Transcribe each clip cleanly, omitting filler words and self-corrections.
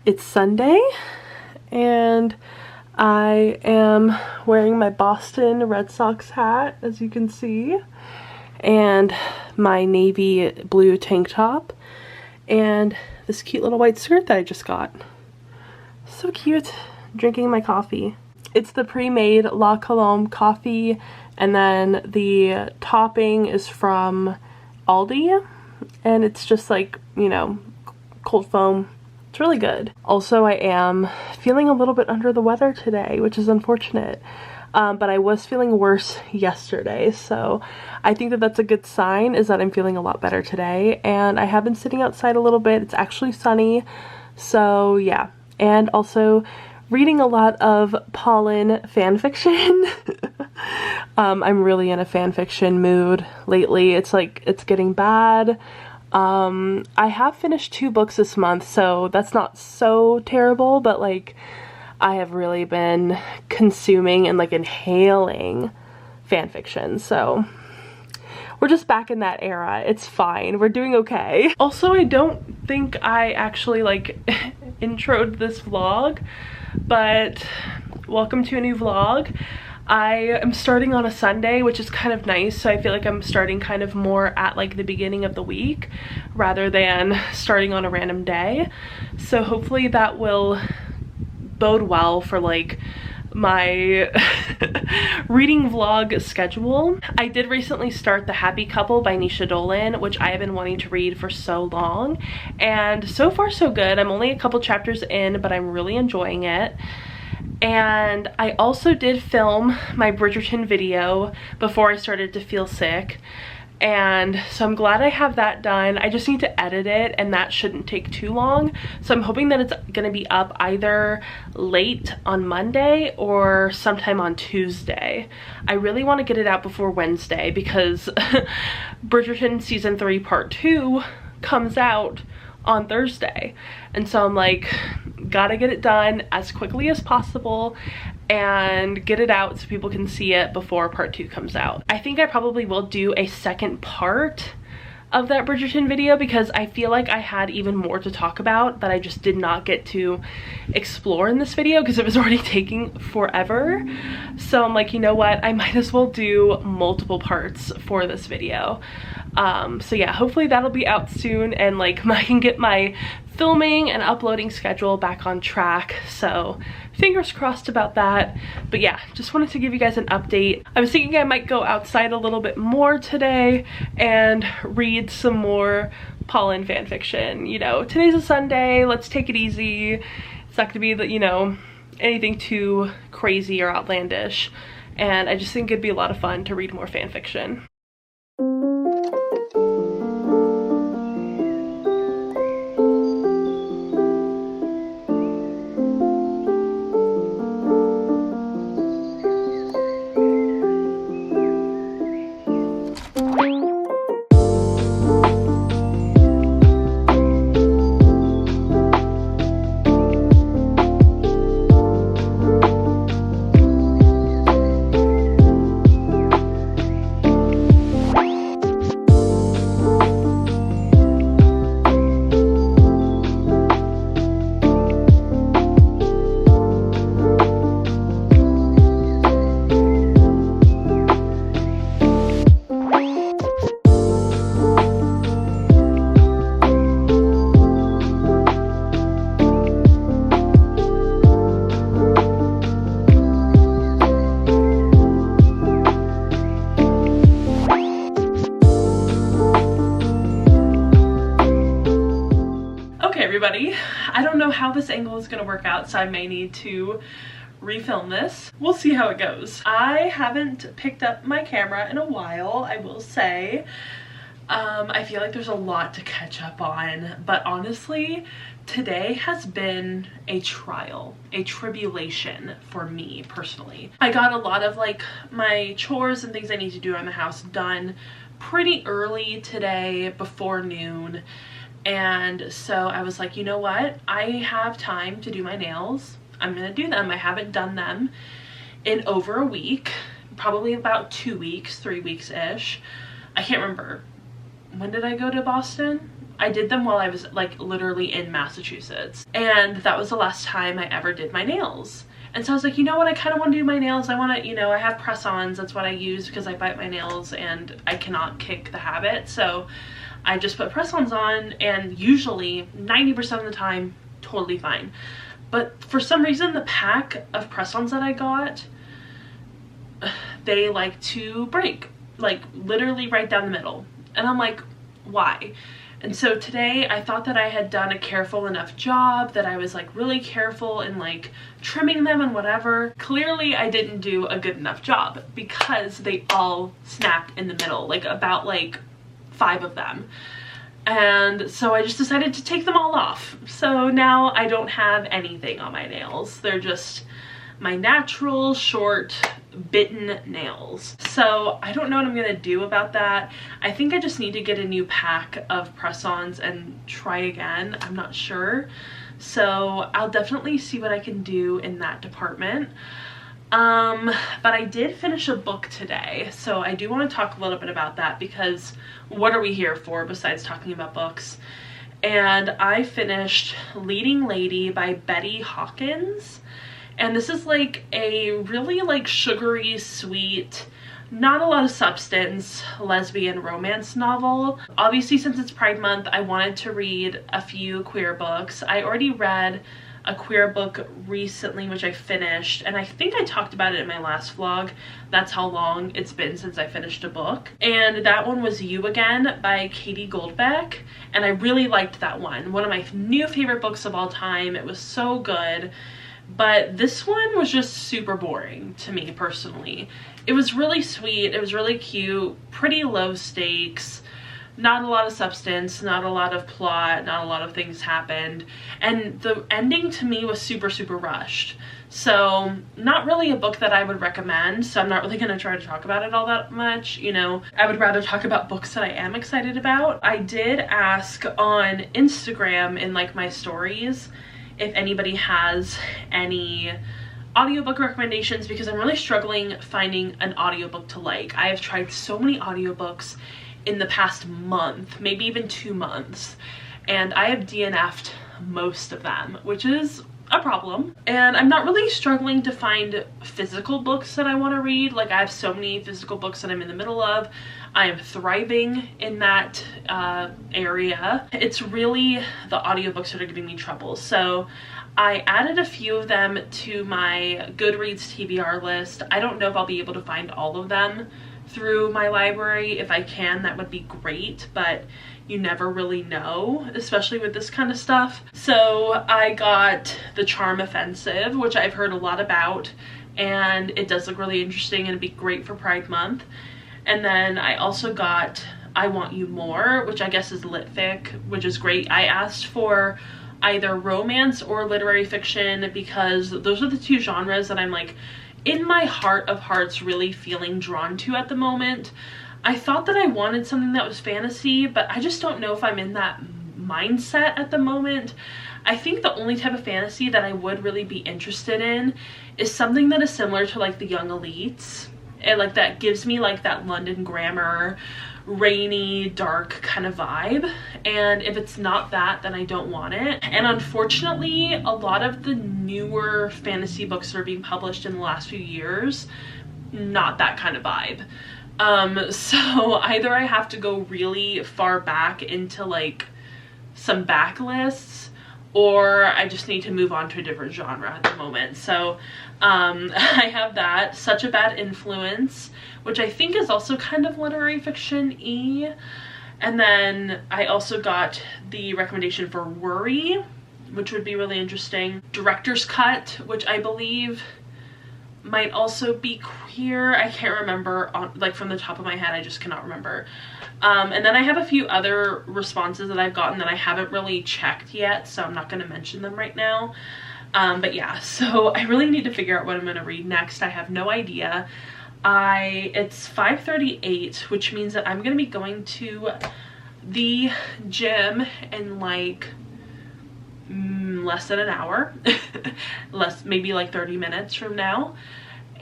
It's Sunday and I am wearing my Boston Red Sox hat, as you can see, and my navy blue tank top, and this cute little white skirt that I just got. So cute. Drinking my coffee. It's the pre-made La Colombe coffee, and then the topping is from Aldi, and it's just like, you know, cold foam. It's really good. Also, I am feeling a little bit under the weather today, which is unfortunate. But I was feeling worse yesterday, so I think that that's a good sign, is that I'm feeling a lot better today. And I have been sitting outside a little bit. It's actually sunny, so yeah. And also reading a lot of Pollen fan fiction. I'm really in a fan fiction mood lately. It's like, it's getting bad. I have finished 2 books this month, so that's not so terrible, but like I have really been consuming and like inhaling fan fiction, so we're just back in that era. It's fine. We're doing okay. Also, I don't think I actually like introed this vlog, but welcome to a new vlog. I am starting on a Sunday, which is kind of nice, so I feel like I'm starting kind of more at like the beginning of the week rather than starting on a random day. So hopefully that will bode well for like my reading vlog schedule. I did recently start The Happy Couple by Nisha Dolan, which I have been wanting to read for so long, and so far so good. I'm only a couple chapters in, but I'm really enjoying it. And I also did film my Bridgerton video before I started to feel sick, and so I'm glad I have that done. I just need to edit it, and that shouldn't take too long, so I'm hoping that it's gonna be up either late on Monday or sometime on Tuesday. I really want to get it out before Wednesday because Bridgerton season 3 part 2 comes out on Thursday, and so I'm like, gotta get it done as quickly as possible and get it out so people can see it before part 2 comes out. I think I probably will do a second part of that Bridgerton video because I feel like I had even more to talk about that I just did not get to explore in this video because it was already taking forever. So I'm like, you know what, I might as well do multiple parts for this video. So yeah, hopefully that'll be out soon, and like I can get my filming and uploading schedule back on track, so fingers crossed about that. But yeah, just wanted to give you guys an update. I was thinking I might go outside a little bit more today and read some more Pollen fan fiction. You know, today's a Sunday, let's take it easy. It's not gonna be that, you know, anything too crazy or outlandish, and I just think it'd be a lot of fun to read more fan fiction. Everybody, I don't know how this angle is going to work out, so I may need to refilm this. We'll see how it goes. I haven't picked up my camera in a while, I will say. I feel like there's a lot to catch up on, but honestly, today has been a trial, a tribulation for me personally. I got a lot of like my chores and things I need to do around the house done pretty early today, before noon. And so I was like, you know what? I have time to do my nails. I'm gonna do them. I haven't done them in over a week, probably about 2 weeks, 3 weeks-ish. I can't remember. When did I go to Boston? I did them while I was like literally in Massachusetts, and that was the last time I ever did my nails. And so I was like, you know what, I kind of want to do my nails. I want to, you know, I have press-ons. That's what I use because I bite my nails and I cannot kick the habit. So I just put press-ons on, and usually 90% of the time, totally fine. But for some reason, the pack of press-ons that I got, they like to break, like literally right down the middle. And I'm like, why? And so today I thought that I had done a careful enough job, that I was like really careful in like trimming them and whatever. Clearly I didn't do a good enough job because they all snapped in the middle, like about like 5 of them. And so I just decided to take them all off. So now I don't have anything on my nails. They're just my natural short bitten nails. So I don't know what I'm gonna do about that. I think I just need to get a new pack of press-ons and try again. I'm not sure. So I'll definitely see what I can do in that department. But I did finish a book today, so I do want to talk a little bit about that, because what are we here for besides talking about books? And I finished Leading Lady by Betty Hawkins. And this is like a really like sugary, sweet, not a lot of substance lesbian romance novel. Obviously, since it's Pride Month, I wanted to read a few queer books. I already read a queer book recently, which I finished, and I think I talked about it in my last vlog. That's how long it's been since I finished a book. And that one was You Again by Katie Goldbeck, and I really liked that one. One of my new favorite books of all time. It was so good. But this one was just super boring to me personally. It was really sweet, it was really cute, pretty low stakes, not a lot of substance, not a lot of plot, not a lot of things happened, and the ending to me was super rushed. So not really a book that I would recommend, so I'm not really going to try to talk about it all that much. You know, I would rather talk about books that I am excited about. I did ask on Instagram in like my stories if anybody has any audiobook recommendations, because I'm really struggling finding an audiobook to like. I have tried so many audiobooks in the past month, maybe even 2 months, and I have DNF'd most of them, which is a problem. And I'm not really struggling to find physical books that I want to read. Like, I have so many physical books that I'm in the middle of. I am thriving in that area. It's really the audiobooks that are giving me trouble. So I added a few of them to my Goodreads TBR list. I don't know if I'll be able to find all of them through my library. If I can, that would be great, but you never really know, especially with this kind of stuff. So I got The Charm Offensive, which I've heard a lot about, and it does look really interesting and it'd be great for Pride Month. And then I also got I Want You More, which I guess is lit fic, which is great. I asked for either romance or literary fiction because those are the 2 genres that I'm like, in my heart of hearts, really feeling drawn to at the moment. I thought that I wanted something that was fantasy, but I just don't know if I'm in that mindset at the moment. I think the only type of fantasy that I would really be interested in is something that is similar to like The Young Elites. And like that gives me like that London grammar, rainy, dark kind of vibe. And if it's not that, then I don't want it. And unfortunately, a lot of the newer fantasy books that are being published in the last few years, not that kind of vibe. So either I have to go really far back into like some backlists, or I just need to move on to a different genre at the moment. So I have that, Such a Bad Influence, which I think is also kind of literary fiction-y. And then I also got the recommendation for Worry, which would be really interesting. Director's Cut, which I believe might also be queer. I can't remember, like from the top of my head, I just cannot remember. And then I have a few other responses that I've gotten that I haven't really checked yet, so I'm not going to mention them right now. But yeah, so I really need to figure out what I'm going to read next. I have no idea. It's 5:38, which means that I'm going to be going to the gym in like less than an hour, maybe like 30 minutes from now.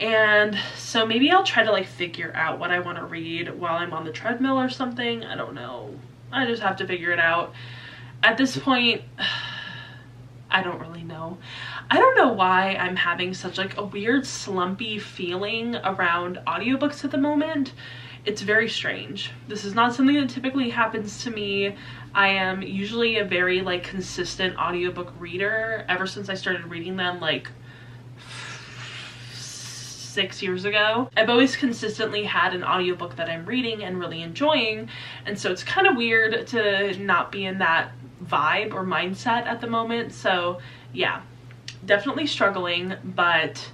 And so maybe I'll try to like figure out what I want to read while I'm on the treadmill or something. I don't know. I just have to figure it out. At this point, I don't really know. I don't know why I'm having such like a weird slumpy feeling around audiobooks at the moment. It's very strange. This is not something that typically happens to me. I am usually a very like consistent audiobook reader ever since I started reading them like 6 years ago. I've always consistently had an audiobook that I'm reading and really enjoying, and so it's kind of weird to not be in that vibe or mindset at the moment. So yeah, definitely struggling, but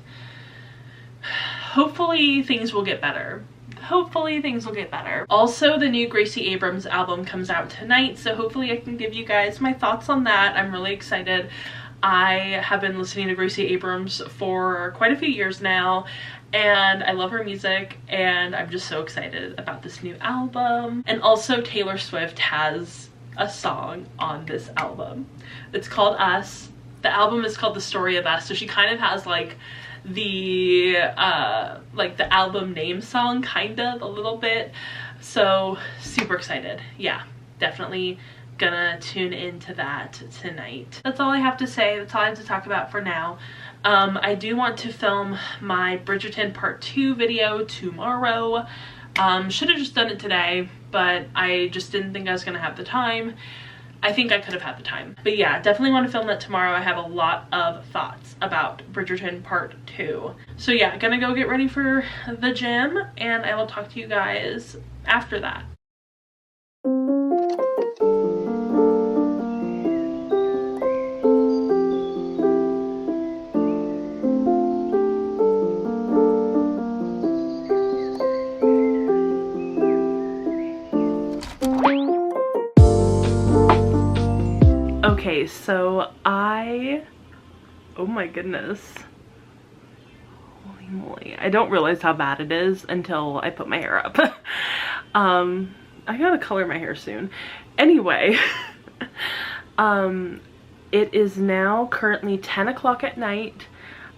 hopefully things will get better. Hopefully things will get better. Also, the new Gracie Abrams album comes out tonight, so hopefully I can give you guys my thoughts on that. I'm really excited. I have been listening to Gracie Abrams for quite a few years now, and I love her music, and I'm just so excited about this new album. And also Taylor Swift has a song on this album. It's called Us. The album is called The Story of Us, so she kind of has like the album name song, kind of, a little bit. So super excited. Yeah, definitely gonna tune into that tonight. That's all I have to say. That's all I have to talk about for now. I do want to film my Bridgerton part 2 video tomorrow. Should have just done it today, but I just didn't think I was gonna have the time. I think I could have had the time. But yeah, definitely want to film that tomorrow. I have a lot of thoughts about Bridgerton part 2. So yeah, gonna go get ready for the gym, and I will talk to you guys after that. Okay, so oh my goodness. Holy moly. I don't realize how bad it is until I put my hair up. I gotta color my hair soon. Anyway, it is now currently 10 o'clock at night.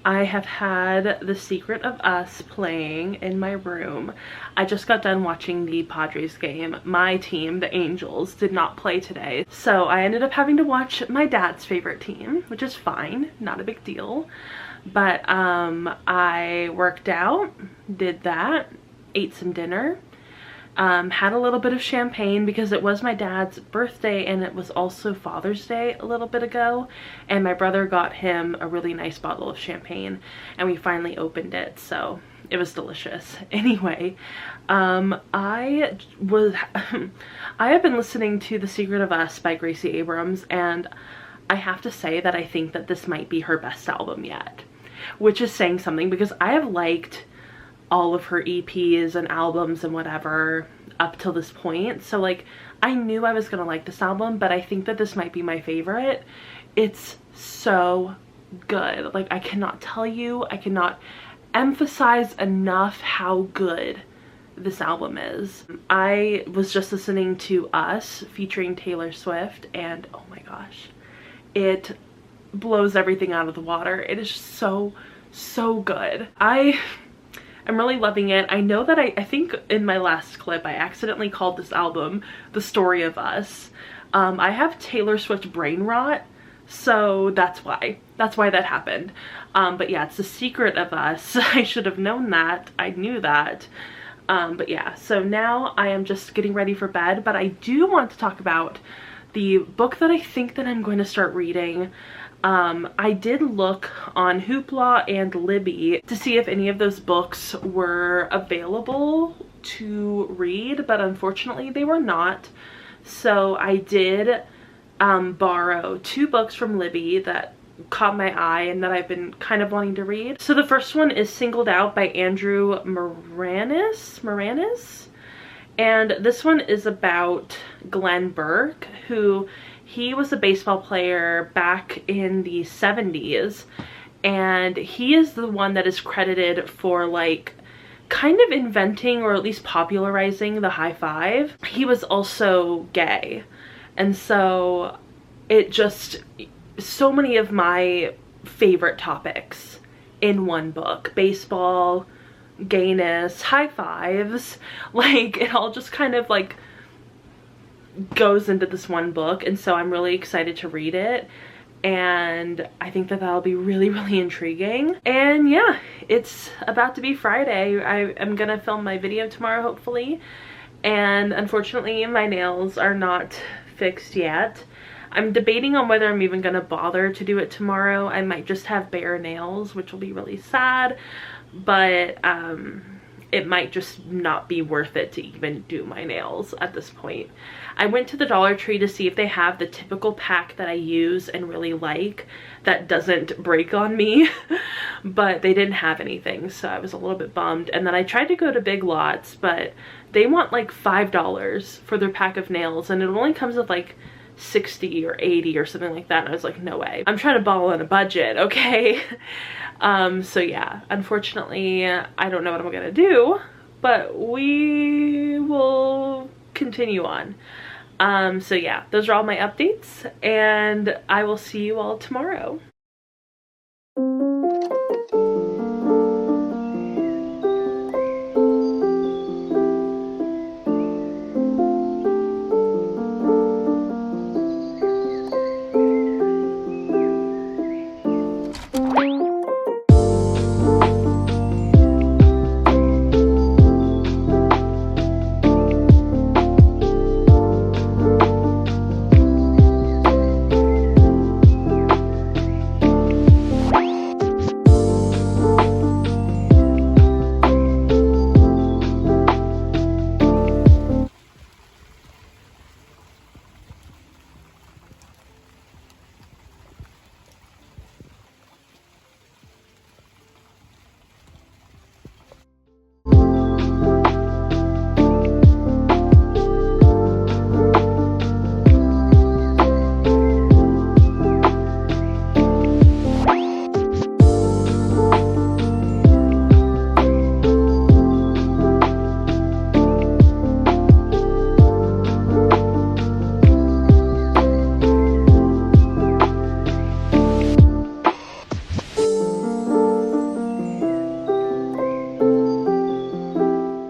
I have had The Secret of Us playing in my room. I just got done watching the Padres game. My team, the Angels, did not play today. So I ended up having to watch my dad's favorite team, which is fine, not a big deal. But I worked out, did that, ate some dinner, had a little bit of champagne because it was my dad's birthday and it was also Father's Day a little bit ago, and my brother got him a really nice bottle of champagne and we finally opened it, so it was delicious. Anyway, I have been listening to The Secret of Us by Gracie Abrams, and I have to say that I think that this might be her best album yet, which is saying something because I have liked all of her EPs and albums and whatever up till this point. So like, I knew I was gonna like this album, but I think that this might be my favorite. It's so good. Like, I cannot tell you, I cannot emphasize enough how good this album is. I was just listening to Us featuring Taylor Swift, and oh my gosh, it blows everything out of the water. It is so good. I'm really loving it. I know that I think in my last clip I accidentally called this album The Story of Us. I have Taylor Swift brain rot, so that's why that happened. But yeah, it's The Secret of Us. I should have known that. I knew that. But yeah, so now I am just getting ready for bed, but I do want to talk about the book that I think that I'm going to start reading. I did look on Hoopla and Libby to see if any of those books were available to read, but unfortunately they were not. So I did borrow 2 books from Libby that caught my eye and that I've been kind of wanting to read. So the first one is Singled Out by Andrew Moranis, and this one is about Glenn Burke, who he was a baseball player back in the 70s, and he is the one that is credited for like kind of inventing or at least popularizing the high five. He was also gay, and so it just, so many of my favorite topics in one book: baseball, gayness, high fives, like it all just kind of like goes into this one book, and so I'm really excited to read it. And I think that that'll be really, really intriguing. And yeah, it's about to be Friday. I am gonna film my video tomorrow, hopefully. And unfortunately, my nails are not fixed yet. I'm debating on whether I'm even gonna bother to do it tomorrow. I might just have bare nails, which will be really sad, but it might just not be worth it to even do my nails at this point. I went to the Dollar Tree to see if they have the typical pack that I use and really like that doesn't break on me, but they didn't have anything, so I was a little bit bummed. And then I tried to go to Big Lots, but they want like $5 for their pack of nails, and it only comes with like 60 or 80 or something like that, and I was like, no way. I'm trying to ball on a budget, okay? So yeah, unfortunately, I don't know what I'm gonna do, but we will continue on. So yeah, those are all my updates, and I will see you all tomorrow.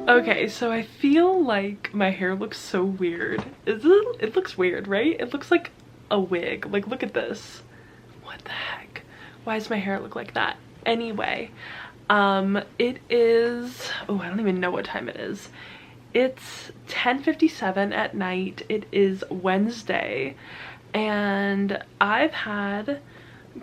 Okay, so I feel like my hair looks so weird. It looks weird, right? It looks like a wig. Like, look at this. What the heck? Why does my hair look like that? Anyway, it is, oh, I don't even know what time it is. It's 10:57 at night. It is Wednesday, and I've had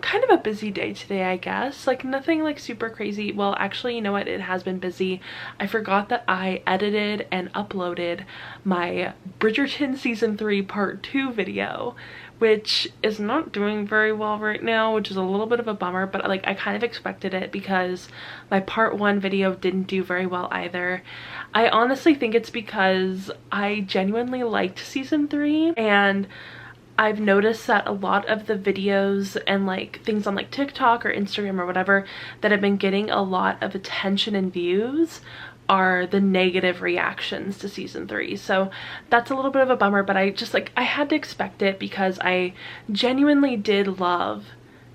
kind of a busy day today, I guess. Like, nothing like super crazy. Well, actually, you know what, it has been busy. I forgot that I edited and uploaded my Bridgerton season 3 part 2 video, which is not doing very well right now, which is a little bit of a bummer, but like I kind of expected it because my part 1 video didn't do very well either. I honestly think it's because I genuinely liked season 3, and I've noticed that a lot of the videos and like things on like TikTok or Instagram or whatever that have been getting a lot of attention and views are the negative reactions to season 3. So that's a little bit of a bummer, but I just like, I had to expect it because I genuinely did love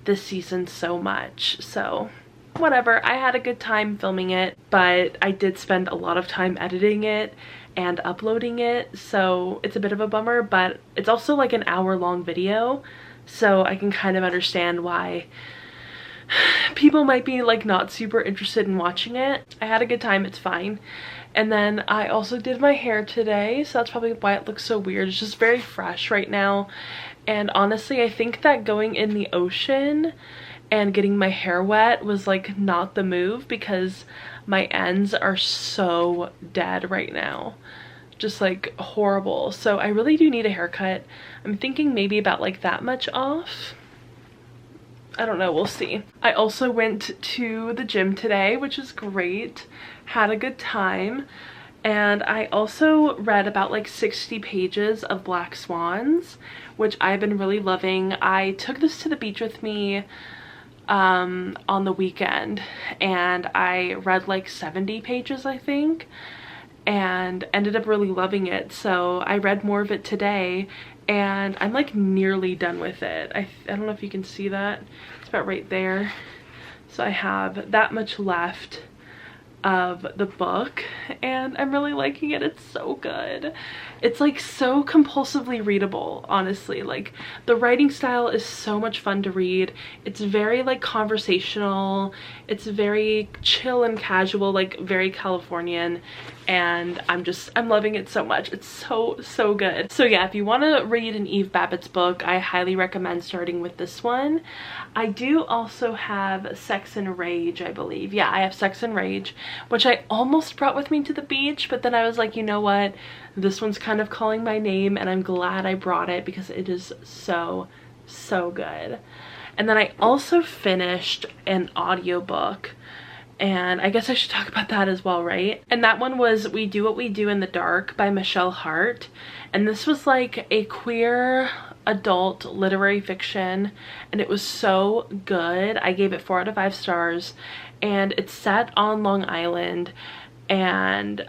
this season so much. So whatever, I had a good time filming it, but I did spend a lot of time editing it and uploading it, so it's a bit of a bummer, but it's also like an hour-long video, so I can kind of understand why people might be like not super interested in watching it. I had a good time, it's fine. And then I also did my hair today, so that's probably why it looks so weird. It's just very fresh right now, and honestly I think that going in the ocean and getting my hair wet was like not the move, because my ends are so dead right now, just like horrible. So I really do need a haircut. I'm thinking maybe about like that much off. I don't know, we'll see. I also went to the gym today, which is great. Had a good time. And I also read about like 60 pages of Black Swans, which I've been really loving. I took this to the beach with me on the weekend, and I read like 70 pages, I think, and ended up really loving it. So I read more of it today, and I'm like nearly done with it. I don't know if you can see that. It's about right there. So I have that much left of the book, and I'm really liking it. It's so good. It's like so compulsively readable, honestly. Like the writing style is so much fun to read. It's very like conversational. It's very chill and casual, like very Californian, and I'm loving it so much. It's so good. So yeah, if you want to read an Eve Babbitt's book, I highly recommend starting with this one. I do also have Sex and Rage, I believe. Yeah, I have Sex and Rage, which I almost brought with me to the beach, but then I was like, you know what? This one's kind of calling my name, and I'm glad I brought it because it is so good. And then I also finished an audiobook, and I guess I should talk about that as well, right? And that one was We Do What We Do in the Dark by Michelle Hart. And this was like a queer adult literary fiction, and it was so good. I gave it 4 out of 5 stars, and it's set on Long Island. And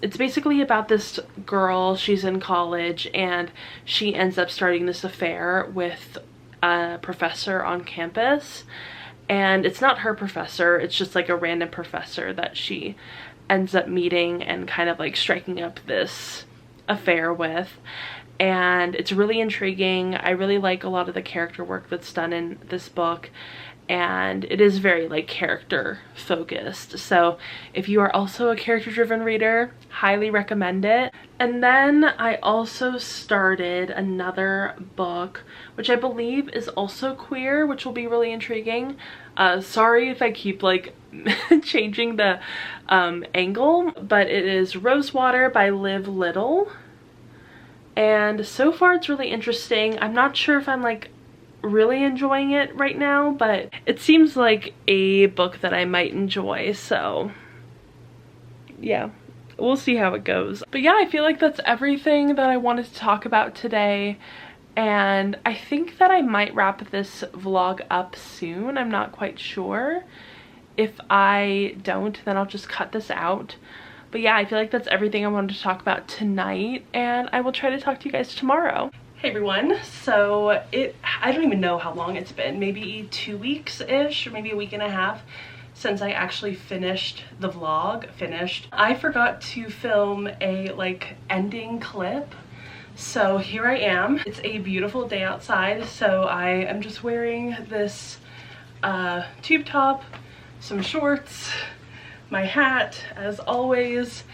it's basically about this girl. She's in college, and she ends up starting this affair with a professor on campus. And it's not her professor, it's just like a random professor that she ends up meeting and kind of like striking up this affair with. And it's really intriguing. I really like a lot of the character work that's done in this book, and it is very like character focused. So if you are also a character driven reader, highly recommend it. And then I also started another book, which I believe is also queer, which will be really intriguing. Sorry if I keep like changing the angle, but it is Rosewater by Liv Little. And so far it's really interesting. I'm not sure if I'm like really enjoying it right now, but it seems like a book that I might enjoy, so yeah, we'll see how it goes. But yeah, I feel like that's everything that I wanted to talk about today, and I think that I might wrap this vlog up soon. I'm not quite sure. If I don't, then I'll just cut this out. But yeah, I feel like that's everything I wanted to talk about tonight, and I will try to talk to you guys tomorrow. Hey everyone, so I don't even know how long it's been, maybe 2 weeks-ish, or maybe a week and a half since I actually finished the vlog. I forgot to film a like ending clip, so here I am. It's a beautiful day outside, so I am just wearing this tube top, some shorts, my hat as always,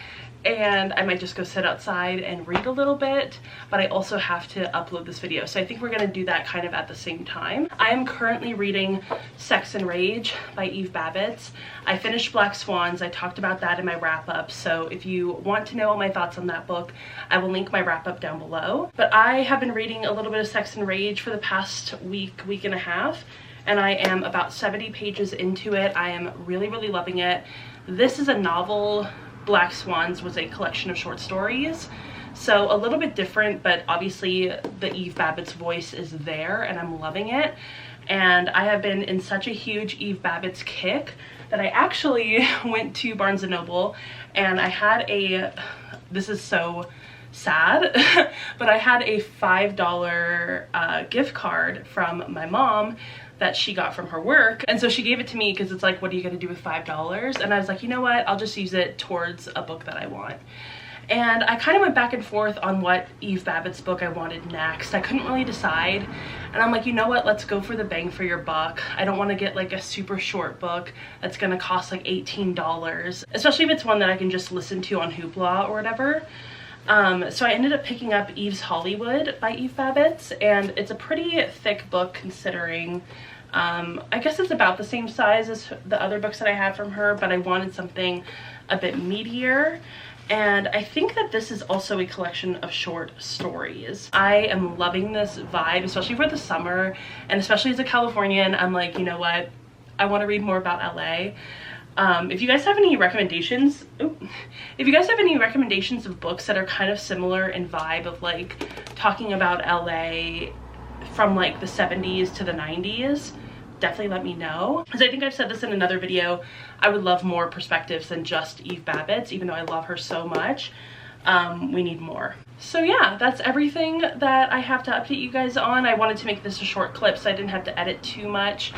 and I might just go sit outside and read a little bit, but I also have to upload this video, so I think we're gonna do that kind of at the same time. I am currently reading Sex and Rage by Eve Babbitt. I finished Black Swans. I talked about that in my wrap-up, so if you want to know all my thoughts on that book, I will link my wrap-up down below. But I have been reading a little bit of Sex and Rage for the past week and a half, and I am about 70 pages into it. I am really loving it. This is a novel. Black Swans was a collection of short stories, so a little bit different, but obviously the Eve Babbitt's voice is there, and I'm loving it. And I have been in such a huge Eve Babbitt's kick that I actually went to Barnes & Noble, and I had this is so sad, but I had a $5 gift card from my mom that she got from her work, and so she gave it to me because it's like, what are you gonna do with $5? And I was like, you know what, I'll just use it towards a book that I want. And I kind of went back and forth on what Eve Babbitt's book I wanted next. I couldn't really decide, and I'm like, you know what, let's go for the bang for your buck. I don't want to get like a super short book that's gonna cost like $18, especially if it's one that I can just listen to on Hoopla or whatever. So I ended up picking up Eve's Hollywood by Eve Babbitt, and it's a pretty thick book considering, I guess it's about the same size as the other books that I had from her, but I wanted something a bit meatier. And I think that this is also a collection of short stories. I am loving this vibe, especially for the summer, and especially as a Californian, I'm like, you know what, I want to read more about LA. If you guys have any recommendations, if you guys have any recommendations of books that are kind of similar in vibe of like talking about LA from like the 70s to the 90s, definitely let me know. Because I think I've said this in another video, I would love more perspectives than just Eve Babbitt, even though I love her so much. We need more. So yeah, that's everything that I have to update you guys on. I wanted to make this a short clip so I didn't have to edit too much.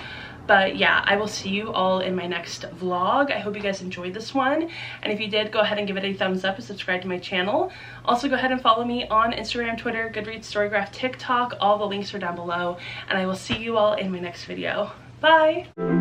But yeah, I will see you all in my next vlog. I hope you guys enjoyed this one. And if you did, go ahead and give it a thumbs up and subscribe to my channel. Also, go ahead and follow me on Instagram, Twitter, Goodreads, Storygraph, TikTok. All the links are down below. And I will see you all in my next video. Bye!